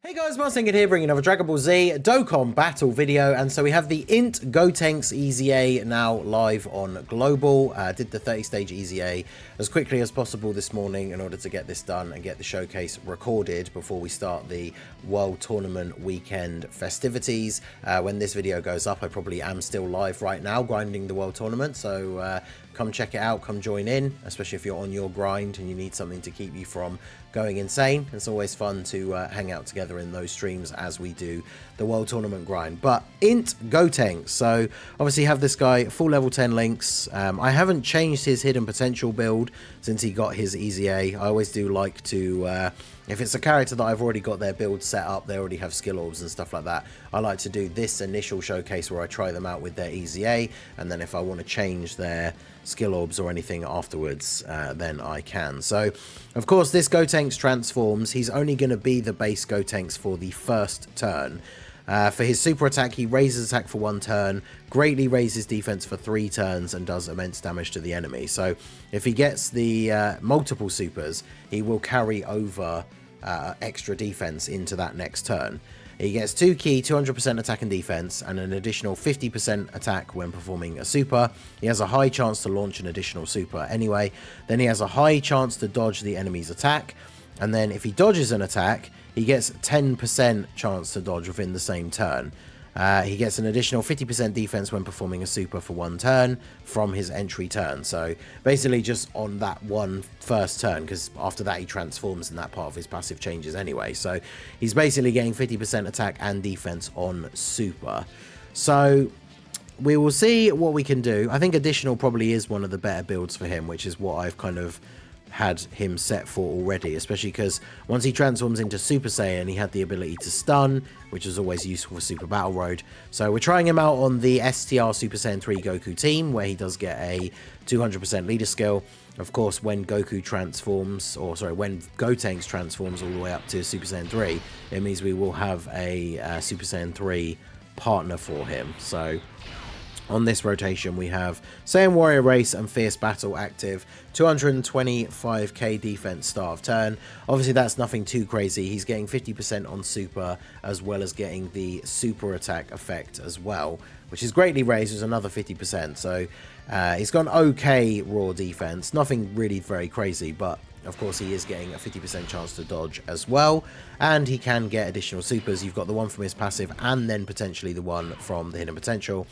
Hey guys, Marcin here bringing another Dragon Ball Z Dokkan battle video, and so we have the INT GOTENKS EZA now live on Global. Did the 30-stage EZA as quickly as possible this morning in order to get this done and get the showcase recorded before we start the World Tournament weekend festivities. When this video goes up, I probably am still live right now grinding the World Tournament, so come check it out, come join in, especially if you're on your grind and you need something to keep you from going insane. It's always fun to hang out together in those streams as we do the World Tournament grind. But INT GOTENKS, so obviously have this guy full level 10 links. I haven't changed his hidden potential build since he got his EZA. I always do like to if it's a character that I've already got their build set up, they already have skill orbs and stuff like that, I like to do this initial showcase where I try them out with their EZA, and then if I want to change their skill orbs or anything afterwards, then I can. So, of course, this GOTENKS transforms. He's only going to be the base GOTENKS for the first turn. For his super attack, he raises attack for 1 turn, greatly raises defense for 3 turns, and does immense damage to the enemy. So if he gets the multiple supers, he will carry over extra defense into that next turn. He gets 2 key, 200% attack and defense, and an additional 50% attack when performing a super. He has a high chance to launch an additional super anyway. Then he has a high chance to dodge the enemy's attack. And then if he dodges an attack, he gets 10% chance to dodge within the same turn. He gets an additional 50% defense when performing a super for 1 turn from his entry turn. So basically just on that one first turn, because after that he transforms and that part of his passive changes anyway. So he's basically getting 50% attack and defense on super. So we will see what we can do. I think additional probably is one of the better builds for him, which is what I've kind of had him set for already, especially because once he transforms into Super Saiyan, he had the ability to stun, which is always useful for Super Battle Road. So we're trying him out on the STR Super Saiyan 3 Goku team, where he does get a 200% leader skill. Of course, when Goku transforms, or sorry, when GOTENKS transforms all the way up to Super Saiyan 3, it means we will have a Super Saiyan 3 partner for him. So on this rotation, we have Saiyan Warrior Race and Fierce Battle active, 225k defense start of turn. Obviously, that's nothing too crazy. He's getting 50% on super, as well as getting the super attack effect as well, which is greatly raised as another 50%. So he's got an okay raw defense, nothing really very crazy, but of course he is getting a 50% chance to dodge as well, and he can get additional supers. You've got the one from his passive and then potentially the one from the hidden potential.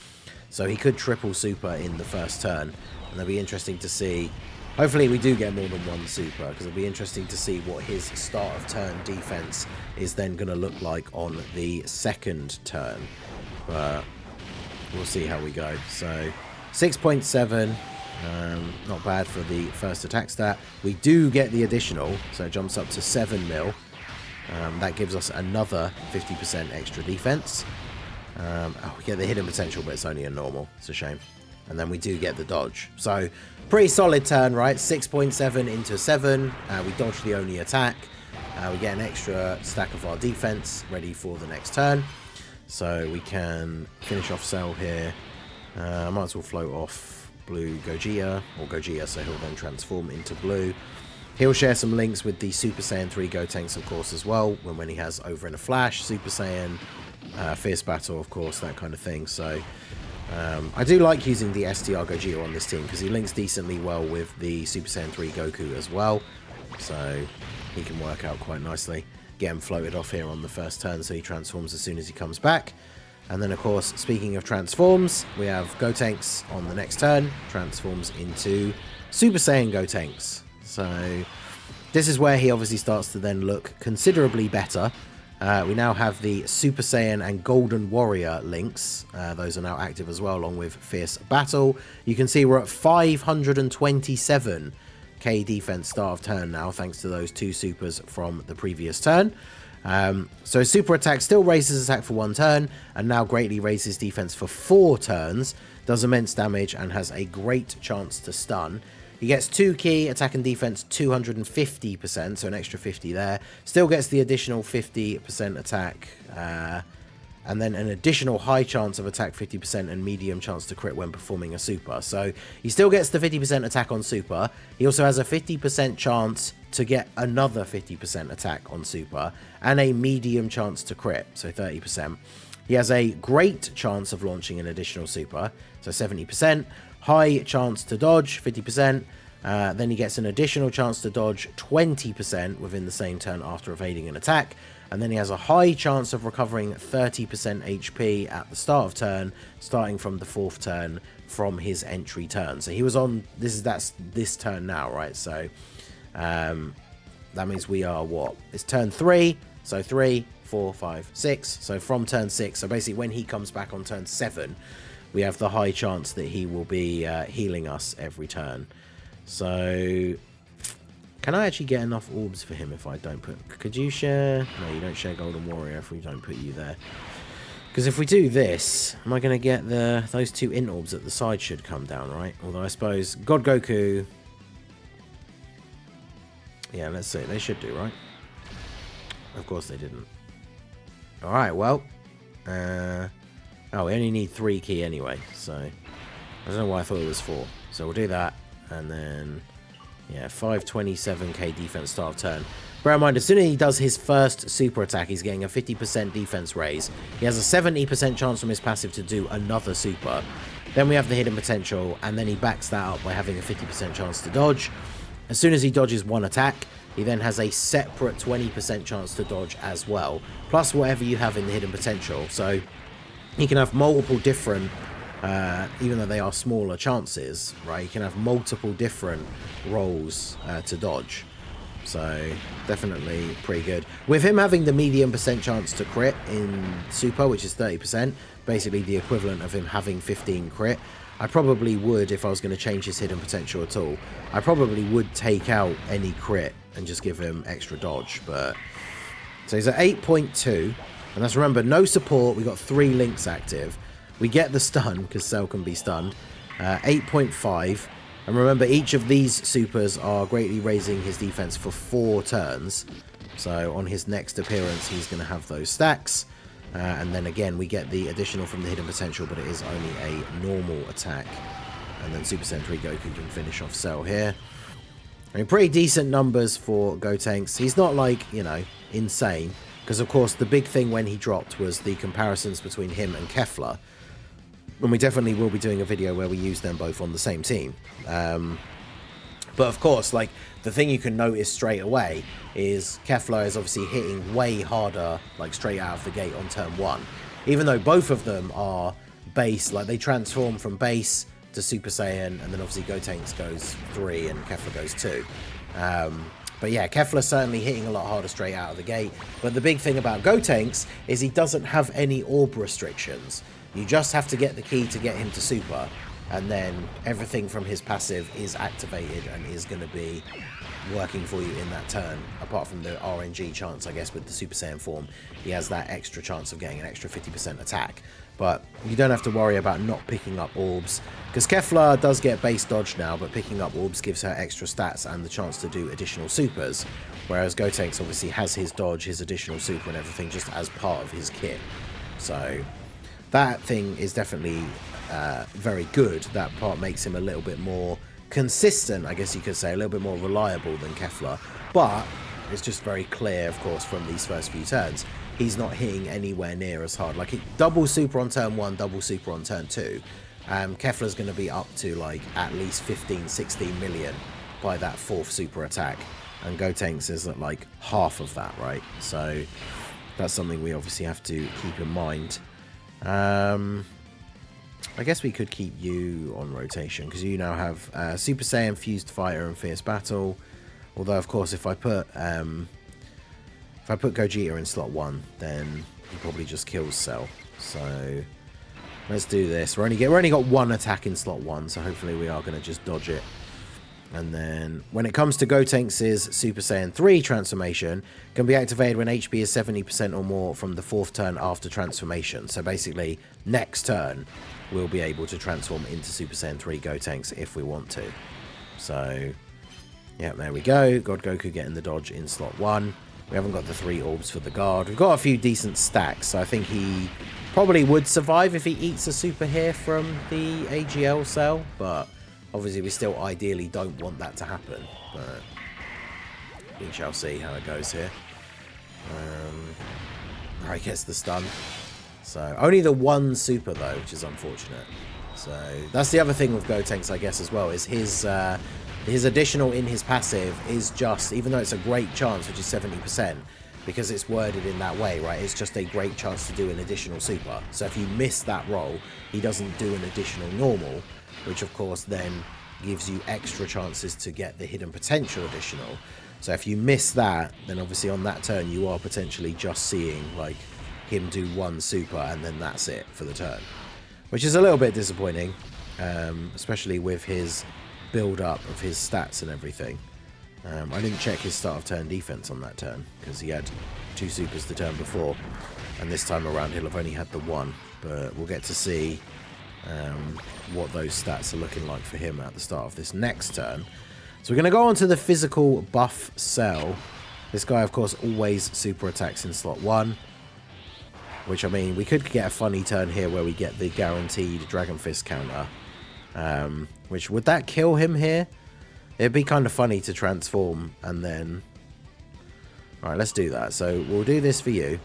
So he could triple super in the first turn, and it'll be interesting to see. Hopefully we do get more than one super, because it'll be interesting to see what his start of turn defense is then going to look like on the second turn. But we'll see how we go. So 6.7, not bad for the first attack stat. We do get the additional, so it jumps up to 7 mil. That gives us another 50% extra defense. We get the hidden potential, but it's only a normal. It's a shame. And then we do get the dodge. So pretty solid turn, right? 6.7 into 7. We dodge the only attack. We get an extra stack of our defense ready for the next turn. So we can finish off Cell here. I might as well float off blue Gogeta, or Gogeta, so he'll then transform into blue. He'll share some links with the Super Saiyan 3 GOTENKS, of course, as well, when he has Over in a Flash, Super Saiyan, Fierce Battle, of course, that kind of thing. So I do like using the STR Gogeta on this team, because he links decently well with the Super Saiyan 3 Goku as well. So he can work out quite nicely. Get him floated off here on the first turn, so he transforms as soon as he comes back. And then, of course, speaking of transforms, we have GOTENKS on the next turn, transforms into Super Saiyan GOTENKS. So this is where he obviously starts to then look considerably better. We now have the Super Saiyan and Golden Warrior links. Those are now active as well, along with Fierce Battle. You can see we're at 527k defense start of turn now, thanks to those 2 supers from the previous turn. So super attack still raises attack for 1 turn, and now greatly raises defense for 4 turns, does immense damage, and has a great chance to stun. He gets 2 key, attack and defense 250%, so an extra 50 there. Still gets the additional 50% attack, and then an additional high chance of attack 50% and medium chance to crit when performing a super. So he still gets the 50% attack on super. He also has a 50% chance to get another 50% attack on super and a medium chance to crit, so 30%. He has a great chance of launching an additional super, so 70%. High chance to dodge, 50%. Then he gets an additional chance to dodge 20% within the same turn after evading an attack. And then he has a high chance of recovering 30% HP at the start of turn, starting from the 4th turn from his entry turn. So he was on, that's this turn now, right? So that means we are what? It's turn 3, so 3, 4, 5, 6. So from turn 6, so basically when he comes back on turn 7, we have the high chance that he will be healing us every turn. So can I actually get enough orbs for him if I don't put... Could you share... No, you don't share Golden Warrior if we don't put you there. Because if we do this, am I going to get those 2 int orbs at the side should come down, right? Although I suppose God Goku... Yeah, let's see. They should do, right? Of course they didn't. Alright, well... Oh, we only need 3 key anyway, so... I don't know why I thought it was 4. So we'll do that, and then... Yeah, 527k defense start of turn. Bear in mind, as soon as he does his first super attack, he's getting a 50% defense raise. He has a 70% chance from his passive to do another super. Then we have the hidden potential, and then he backs that up by having a 50% chance to dodge. As soon as he dodges one attack, he then has a separate 20% chance to dodge as well, plus whatever you have in the hidden potential. So he can have multiple different... even though they are smaller chances, right? You can have multiple different rolls to dodge. So definitely pretty good. With him having the medium percent chance to crit in super, which is 30%, basically the equivalent of him having 15 crit, I probably would, if I was going to change his hidden potential at all, I probably would take out any crit and just give him extra dodge. But so he's at 8.2, and that's, remember, no support. We got 3 links active. We get the stun, because Cell can be stunned. 8.5. And remember, each of these supers are greatly raising his defense for 4 turns. So on his next appearance, he's going to have those stacks. And then again, we get the additional from the hidden potential, but it is only a normal attack. And then Super Saiyan 3 Goku can finish off Cell here. I mean, pretty decent numbers for Gotenks. He's not, like, you know, insane. Because, of course, the big thing when he dropped was the comparisons between him and Kefla. And we definitely will be doing a video where we use them both on the same team. But of course, like, the thing you can notice straight away is Kefla is obviously hitting way harder, like, straight out of the gate on turn 1. Even though both of them are base, like, they transform from base to Super Saiyan, and then obviously Gotenks goes 3 and Kefla goes 2. But yeah, Kefla's certainly hitting a lot harder straight out of the gate. But the big thing about Gotenks is he doesn't have any orb restrictions. You just have to get the key to get him to super, and then everything from his passive is activated and is going to be working for you in that turn. Apart from the RNG chance, I guess, with the Super Saiyan form, he has that extra chance of getting an extra 50% attack. But you don't have to worry about not picking up orbs, because Kefla does get base dodge now, but picking up orbs gives her extra stats and the chance to do additional supers, whereas Gotenks obviously has his dodge, his additional super and everything just as part of his kit. So that thing is definitely very good. That part makes him a little bit more consistent, I guess you could say, a little bit more reliable than Kefla. But it's just very clear, of course, from these first few turns, he's not hitting anywhere near as hard. Like, double super on turn 1, double super on turn 2. Kefla's going to be up to, like, at least 15, 16 million by that 4th super attack. And Gotenks is at, like, half of that, right? So that's something we obviously have to keep in mind. I guess we could keep you on rotation, because you now have Super Saiyan, Fused Fighter, and Fierce Battle. Although, of course, if I put Gogeta in slot 1, then he probably just kills Cell. So let's do this. We're only got 1 attack in slot 1, so hopefully we are going to just dodge it. And then when it comes to Gotenks' Super Saiyan 3 transformation, can be activated when HP is 70% or more from the 4th turn after transformation. So basically, next turn, we'll be able to transform into Super Saiyan 3 Gotenks if we want to. So, yeah, there we go. God Goku getting the dodge in slot 1. We haven't got the 3 orbs for the guard. We've got a few decent stacks, so I think he probably would survive if he eats a super here from the AGL cell, but obviously we still ideally don't want that to happen. But we shall see how it goes here. He gets the stun. So only the one super though, which is unfortunate. So that's the other thing with Gotenks, I guess, as well, is his additional in his passive is just, even though it's a great chance, which is 70%, because it's worded in that way, right? It's just a great chance to do an additional super. So if you miss that roll, he doesn't do an additional normal, which of course then gives you extra chances to get the hidden potential additional. So if you miss that, then obviously on that turn you are potentially just seeing like him do one super and then that's it for the turn, which is a little bit disappointing, especially with his build up of his stats and everything. I didn't check his start of turn defense on that turn because he had 2 supers the turn before, and this time around he'll have only had the 1, but we'll get to see what those stats are looking like for him at the start of this next turn. So we're going to go on to the physical buff cell. This guy of course always super attacks in slot 1, which, I mean, we could get a funny turn here where we get the guaranteed Dragon Fist counter, which, would that kill him here? It'd be kind of funny to transform and then... Alright, let's do that. So we'll do this for you.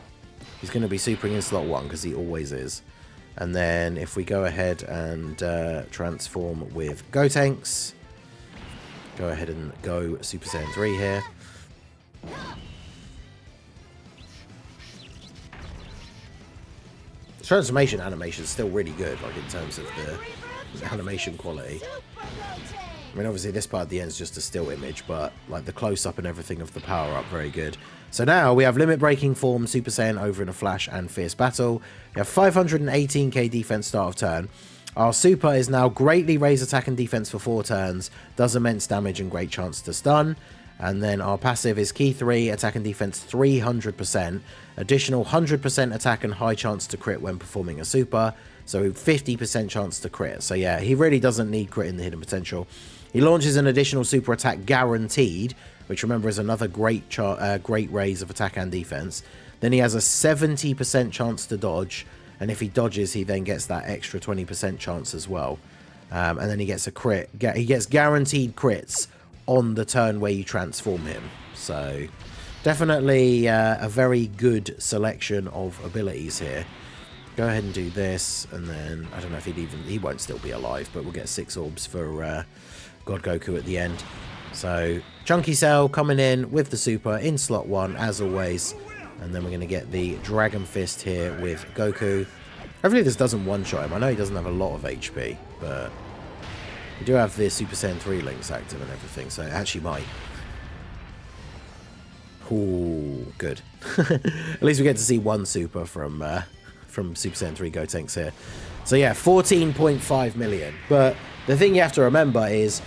He's going to be supering in slot 1 because he always is. And then if we go ahead and transform with Gotenks, go ahead and go Super Saiyan 3 here. The transformation animation is still really good, like in terms of the animation quality. I mean, obviously this part at the end is just a still image, but like the close-up and everything of the power-up, very good. So now we have Limit Breaking Form, Super Saiyan over in a flash, and Fierce Battle. We have 518k defense start of turn. Our super is now greatly raise attack and defense for 4 turns, does immense damage and great chance to stun. And then our passive is key 3, attack and defense 300%, additional 100% attack and high chance to crit when performing a super, so 50% chance to crit. So yeah, he really doesn't need crit in the hidden potential. He launches an additional super attack guaranteed, which remember is another great raise of attack and defense. Then he has a 70% chance to dodge, and if he dodges, he then gets that extra 20% chance as well. And then he gets a crit. He gets guaranteed crits on the turn where you transform him. So definitely a very good selection of abilities here. Go ahead and do this, and then I don't know if he won't still be alive, but we'll get 6 orbs for God Goku at the end. So Chunky Cell coming in with the super in slot 1 as always, and then we're going to get the Dragon Fist here with Goku. Hopefully this doesn't one-shot him. I know he doesn't have a lot of HP, but we do have the Super Saiyan 3 links active and everything, so it actually might. Ooh, good. At least we get to see one super from Super Saiyan 3 Gotenks here. So yeah, 14.5 million. But the thing you have to remember is,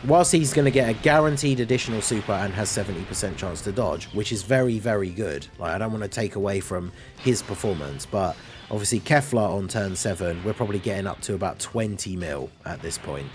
whilst he's going to get a guaranteed additional super and has 70% chance to dodge, which is very, very good. Like, I don't want to take away from his performance, but obviously Kefla on turn 7, we're probably getting up to about 20 mil at this point.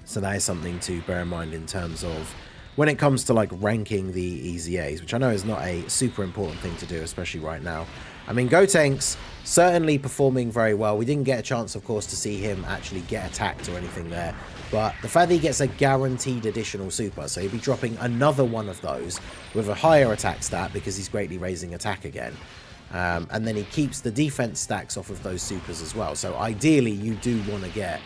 So that is something to bear in mind in terms of when it comes to like ranking the EZAs, which I know is not a super important thing to do, especially right now. I mean, Gotenks certainly performing very well. We didn't get a chance, of course, to see him actually get attacked or anything there. But the fact that he gets a guaranteed additional super, so he'll be dropping another one of those with a higher attack stat because he's greatly raising attack again. And then he keeps the defense stacks off of those supers as well. So ideally, you do want to get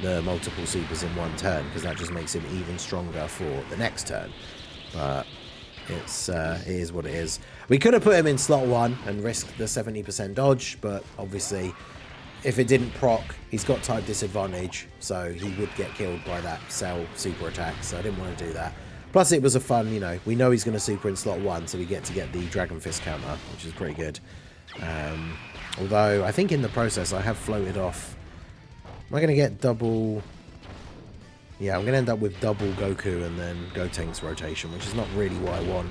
the multiple supers in one turn because that just makes him even stronger for the next turn. But it is what it is. We could have put him in slot 1 and risked the 70% dodge, but obviously if it didn't proc, he's got type disadvantage, so he would get killed by that cell super attack, so I didn't want to do that. Plus it was a fun, you know, we know he's going to super in slot 1, so we get to get the Dragon Fist counter, which is pretty good. Although I think in the process I have floated off. Am I going to get double... Yeah, I'm going to end up with double Goku and then Gotenks rotation, which is not really what I want.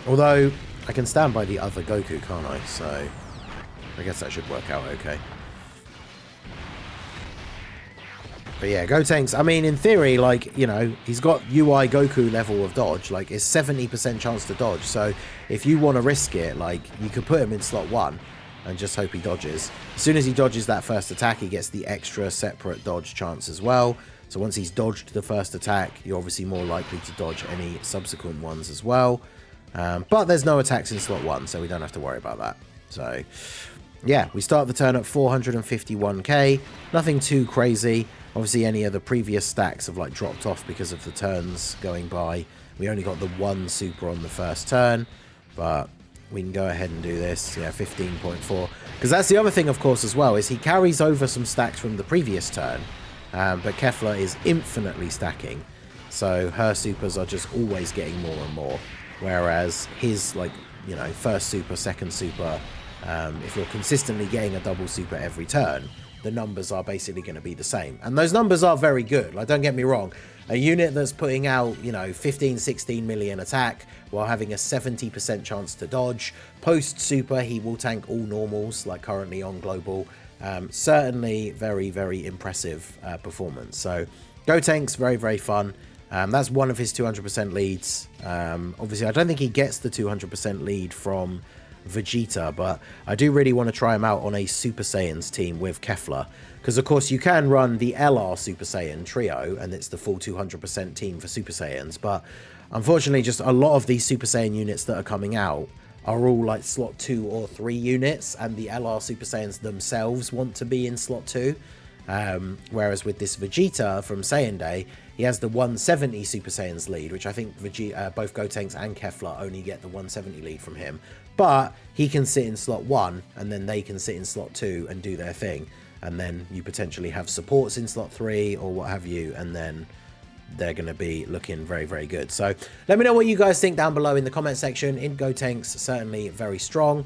Although, I can stand by the other Goku, can't I? So, I guess that should work out okay. But yeah, Gotenks, I mean, in theory, like, you know, he's got UI Goku level of dodge. Like, it's 70% chance to dodge. So, if you want to risk it, like, you could put him in slot 1 and just hope he dodges. As soon as he dodges that first attack, he gets the extra separate dodge chance as well. So once he's dodged the first attack, you're obviously more likely to dodge any subsequent ones as well. But there's no attacks in slot 1, so we don't have to worry about that. So yeah, we start the turn at 451k. Nothing too crazy. Obviously, any of the previous stacks have like dropped off because of the turns going by. We only got the 1 super on the first turn, but we can go ahead and do this. Yeah, 15.4. Because that's the other thing, of course, as well, is he carries over some stacks from the previous turn, but Kefla is infinitely stacking. So her supers are just always getting more and more. Whereas his, like, you know, first super, second super, if you're consistently getting a double super every turn, the numbers are basically going to be the same. And those numbers are very good. Like, don't get me wrong. A unit that's putting out, you know, 15, 16 million attack while having a 70% chance to dodge. Post super, he will tank all normals, like currently on global. Certainly very, very impressive performance. So Gotenks, very, very fun. That's one of his 200% leads. Obviously, I don't think he gets the 200% lead from Vegeta, but I do really want to try him out on a Super Saiyans team with Kefla, because of course you can run the LR Super Saiyan trio and it's the full 200% team for Super Saiyans, but unfortunately just a lot of these Super Saiyan units that are coming out are all like slot 2 or 3 units, and the LR Super Saiyans themselves want to be in slot 2. Whereas with this Vegeta from Saiyan Day, he has the 170 Super Saiyans lead, which I think both Gotenks and Kefla only get the 170 lead from him. But he can sit in slot 1, and then they can sit in slot 2 and do their thing. And then you potentially have supports in slot 3 or what have you, and then they're going to be looking very, very good. So let me know what you guys think down below in the comment section. INT Gotenks, certainly very strong.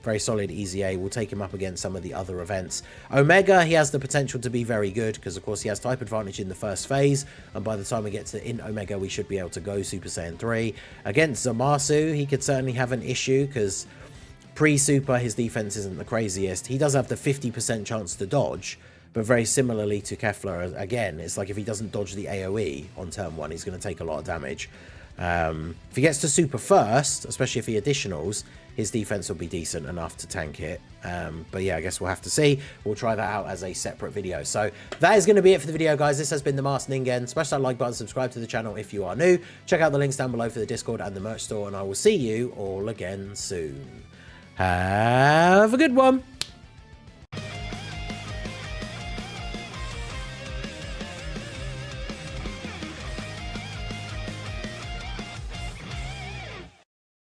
Very solid EZA. We'll take him up against some of the other events. Omega, he has the potential to be very good because, of course, he has type advantage in the first phase. And by the time we get to INT Omega, we should be able to go Super Saiyan 3. Against Zamasu, he could certainly have an issue because pre-Super, his defense isn't the craziest. He does have the 50% chance to dodge. But very similarly to Kefla, again, it's like if he doesn't dodge the AoE on turn 1, he's going to take a lot of damage. If he gets to super first, especially if he additionals, his defense will be decent enough to tank it. But yeah, I guess we'll have to see. We'll try that out as a separate video. So that is going to be it for the video, guys. This has been the Masked Ningen. Smash that like button, subscribe to the channel if you are new. Check out the links down below for the Discord and the merch store, and I will see you all again soon. Have a good one.